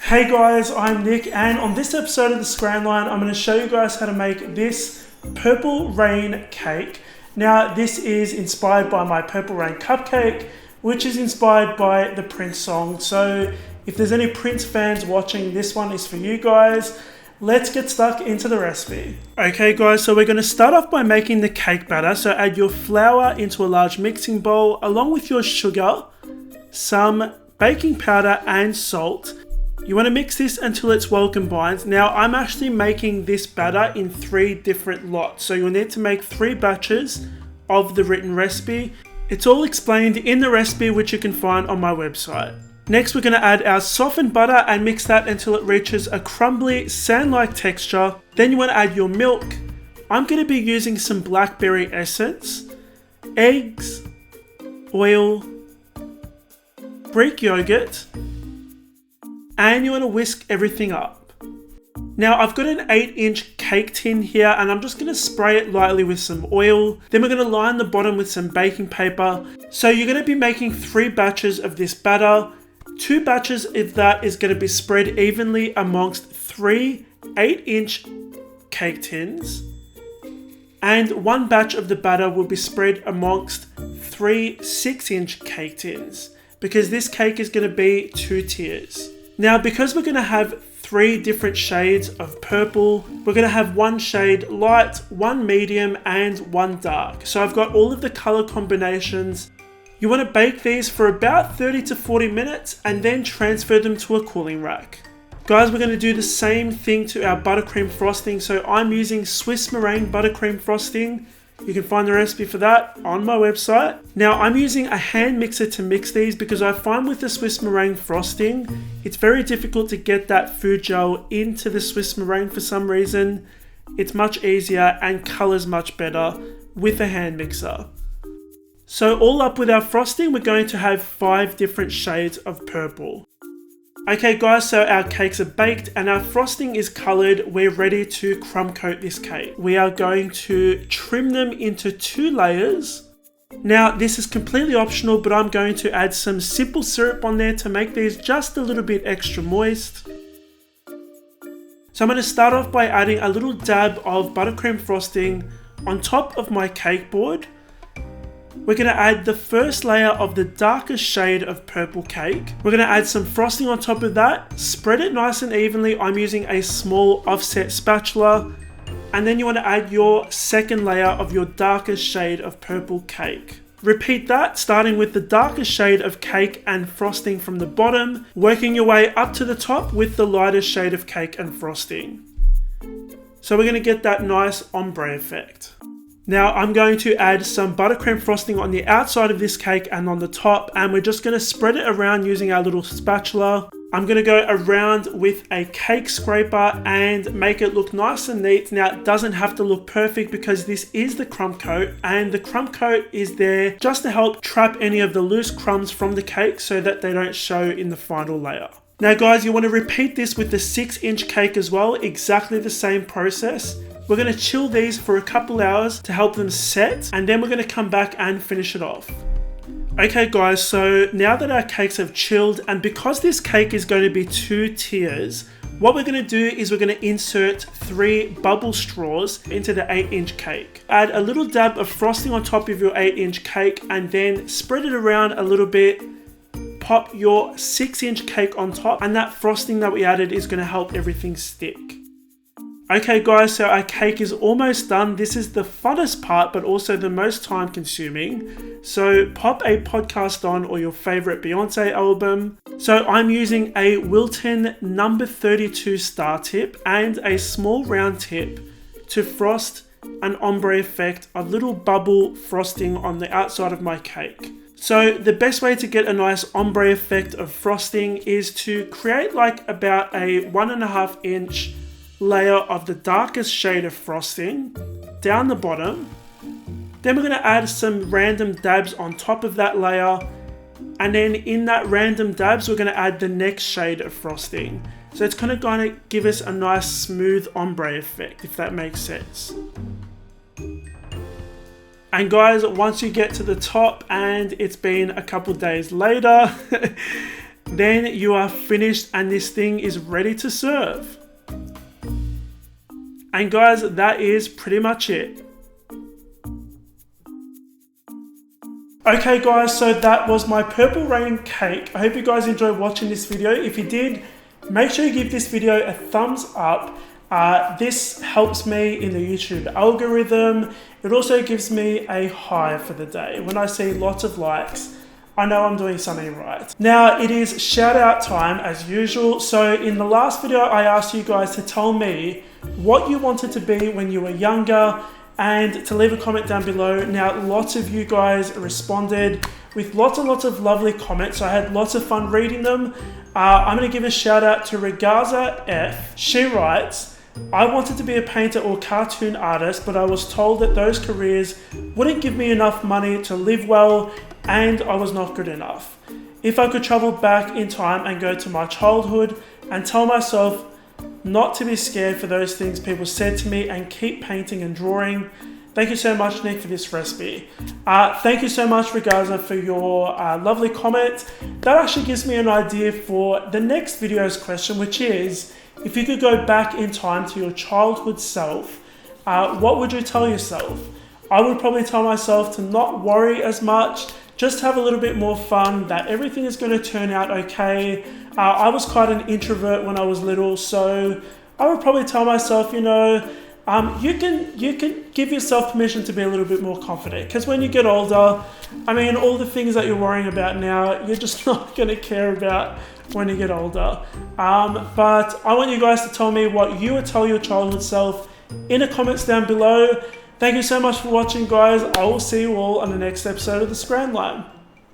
Hey guys, I'm Nick, and on this episode of the Scran Line, I'm going to show you guys how to make this Purple Rain cake. Now, this is inspired by my Purple Rain cupcake, which is inspired by the Prince song. So if there's any Prince fans watching, this one is for you guys. Let's get stuck into the recipe. Okay guys, so we're going to start off by making the cake batter. So add your flour into a large mixing bowl along with your sugar, some baking powder and salt. You want to mix this until it's well combined. Now I'm actually making this batter in 3 different lots. So you'll need to make 3 batches of the written recipe. It's all explained in the recipe, which you can find on my website. Next we're going to add our softened butter and mix that until it reaches a crumbly sand-like texture. Then you want to add your milk. I'm going to be using some blackberry essence, eggs, oil, Greek yogurt, and you want to whisk everything up. Now I've got an 8-inch cake tin here, and I'm just going to spray it lightly with some oil. Then we're going to line the bottom with some baking paper. So you're going to be making 3 batches of this batter. 2 batches of that is going to be spread evenly amongst 3 8-inch cake tins. And 1 batch of the batter will be spread amongst 3 6-inch cake tins, because this cake is going to be 2 tiers. Now, because we're going to have 3 different shades of purple, we're going to have 1 shade light, 1 medium, and 1 dark. So I've got all of the color combinations. You want to bake these for about 30 to 40 minutes and then transfer them to a cooling rack. Guys, we're going to do the same thing to our buttercream frosting. So I'm using Swiss meringue buttercream frosting. You can find the recipe for that on my website. Now I'm using a hand mixer to mix these because I find with the Swiss meringue frosting, it's very difficult to get that food gel into the Swiss meringue for some reason. It's much easier and colors much better with a hand mixer. So all up with our frosting, we're going to have 5 different shades of purple. Okay guys, so our cakes are baked and our frosting is coloured. We're ready to crumb coat this cake. We are going to trim them into 2 layers. Now this is completely optional, but I'm going to add some simple syrup on there to make these just a little bit extra moist. So I'm going to start off by adding a little dab of buttercream frosting on top of my cake board. We're going to add the first layer of the darkest shade of purple cake. We're going to add some frosting on top of that. Spread it nice and evenly. I'm using a small offset spatula. And then you want to add your second layer of your darkest shade of purple cake. Repeat that, starting with the darkest shade of cake and frosting from the bottom, working your way up to the top with the lightest shade of cake and frosting. So we're going to get that nice ombre effect. Now I'm going to add some buttercream frosting on the outside of this cake and on the top, and we're just going to spread it around using our little spatula. I'm going to go around with a cake scraper and make it look nice and neat. Now it doesn't have to look perfect because this is the crumb coat, and the crumb coat is there just to help trap any of the loose crumbs from the cake so that they don't show in the final layer. Now guys, you want to repeat this with the 6-inch cake as well, exactly the same process. We're going to chill these for a couple hours to help them set, and then we're going to come back and finish it off. Okay guys, so now that our cakes have chilled, and because this cake is going to be 2 tiers, what we're going to do is we're going to insert 3 bubble straws into the 8-inch cake. Add a little dab of frosting on top of your 8-inch cake and then spread it around a little bit. Pop your 6-inch cake on top, and that frosting that we added is going to help everything stick. Okay guys, so our cake is almost done. This is the funnest part, but also the most time consuming. So pop a podcast on or your favorite Beyonce album. So I'm using a Wilton number 32 star tip and a small round tip to frost an ombre effect, a little bubble frosting on the outside of my cake. So the best way to get a nice ombre effect of frosting is to create like about a 1.5-inch layer of the darkest shade of frosting down the bottom. Then we're going to add some random dabs on top of that layer, and then in that random dabs we're going to add the next shade of frosting. So it's kind of going to give us a nice smooth ombre effect, if that makes sense. And guys, once you get to the top and it's been a couple days later, then you are finished and this thing is ready to serve. And guys, that is pretty much it. Okay guys, so that was my Purple Rain cake. I hope you guys enjoyed watching this video. If you did, make sure you give this video a thumbs up. This helps me in the YouTube algorithm. It also gives me a high for the day. When I see lots of likes, I know I'm doing something right. Now it is shout out time as usual. So in the last video, I asked you guys to tell me what you wanted to be when you were younger and to leave a comment down below. Now, lots of you guys responded with lots and lots of lovely comments. So I had lots of fun reading them. I'm gonna give a shout out to Regaza F. She writes, I wanted to be a painter or cartoon artist, but I was told that those careers wouldn't give me enough money to live well, and I was not good enough. If I could travel back in time and go to my childhood and tell myself not to be scared for those things people said to me and keep painting and drawing. Thank you so much, Nick, for this recipe. Thank you so much, Regaza, for your lovely comment. That actually gives me an idea for the next video's question, which is, if you could go back in time to your childhood self, what would you tell yourself? I would probably tell myself to not worry as much, just have a little bit more fun, that everything is going to turn out okay. I was quite an introvert when I was little, so I would probably tell myself, you know, you can give yourself permission to be a little bit more confident, because when you get older, I mean, all the things that you're worrying about now, you're just not going to care about when you get older. But I want you guys to tell me what you would tell your childhood self in the comments down below. Thank you so much for watching, guys. I will see you all on the next episode of the Scran Line.